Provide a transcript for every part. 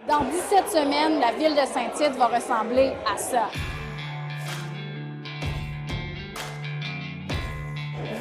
Dans 17 semaines, la ville de Saint-Tite va ressembler à ça.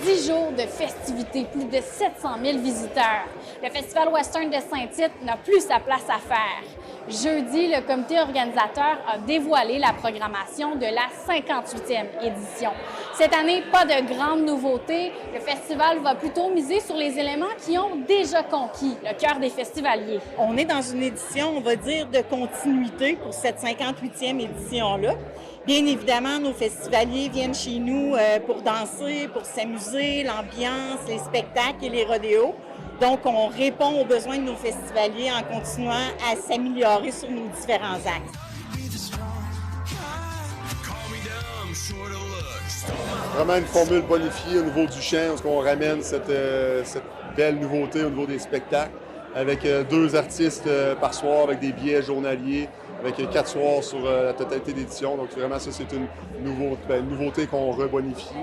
10 jours de festivités, plus de 700 000 visiteurs. Le Festival Western de Saint-Tite n'a plus sa place à faire. Jeudi, le comité organisateur a dévoilé la programmation de la 58e édition. Cette année, pas de grandes nouveautés. Le festival va plutôt miser sur les éléments qui ont déjà conquis le cœur des festivaliers. On est dans une édition, on va dire, de continuité pour cette 58e édition-là. Bien évidemment, nos festivaliers viennent chez nous pour danser, pour s'amuser, l'ambiance, les spectacles et les rodéos. Donc, on répond aux besoins de nos festivaliers en continuant à s'améliorer sur nos différents axes. Vraiment une formule bonifiée au niveau du chant, où on ramène cette belle nouveauté au niveau des spectacles, avec 2 artistes par soir, avec des billets journaliers, avec 4 soirs sur la totalité d'édition. Donc vraiment, ça, c'est une nouveauté qu'on rebonifie.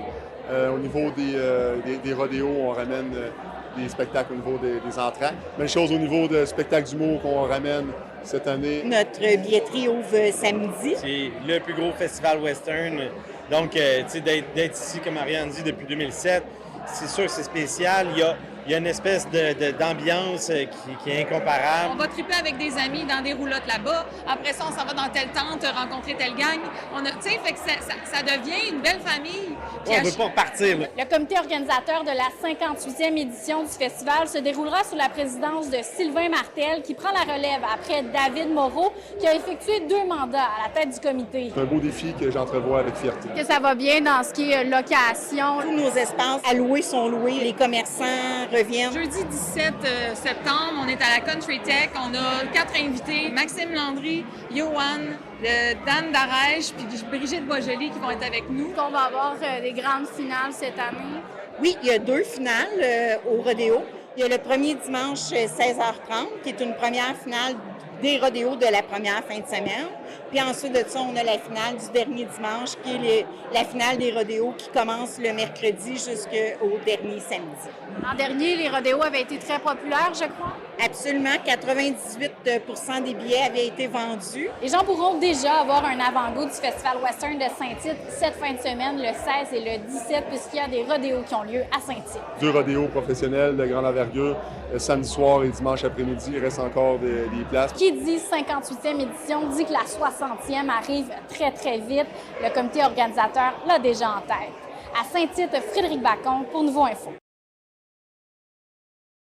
Au niveau des rodéos, on ramène des spectacles au niveau des entrées. Même chose au niveau de spectacles d'humour qu'on ramène cette année. Notre billetterie ouvre samedi. C'est le plus gros festival western. Donc, tu sais, d'être ici, comme Ariane dit, depuis 2007, c'est sûr que c'est spécial. Il y a une espèce d'ambiance qui est incomparable. On va triper avec des amis dans des roulottes là-bas. Après ça, on s'en va dans telle tente, rencontrer telle gang. Tu sais, fait que ça devient une belle famille. Ouais, on ne veut pas repartir. Là. Le comité organisateur de la 58e édition du festival se déroulera sous la présidence de Sylvain Martel, qui prend la relève après David Moreau, qui a effectué 2 mandats à la tête du comité. C'est un beau défi que j'entrevois avec fierté. Que ça va bien dans ce qui est location. Tous nos espaces à louer sont loués. Les commerçants reviennent. Jeudi 17 septembre, on est à la Country Tech. On a 4 invités. Maxime Landry, Johan, Dan Darèche puis Brigitte Boisjoli qui vont être avec nous. On va avoir des grandes finales cette année. Oui, il y a 2 finales au rodéo. Il y a le premier dimanche 16h30, qui est une première finale des rodéos de la première fin de semaine. Puis ensuite de ça, on a la finale du dernier dimanche, qui est la finale des rodéos qui commence le mercredi jusqu'au dernier samedi. L'an dernier, les rodéos avaient été très populaires, je crois. Absolument, 98 % des billets avaient été vendus. Les gens pourront déjà avoir un avant-goût du Festival Western de Saint-Tite cette fin de semaine, le 16 et le 17, puisqu'il y a des rodéos qui ont lieu à Saint-Tite. 2 rodéos professionnels de grande envergure. Samedi soir et dimanche après-midi, il reste encore des places. Qui dit 58e édition dit que la 60e arrive très, très vite. Le comité organisateur l'a déjà en tête. À Saint-Tite, Frédéric Bacon pour Nouveau Info.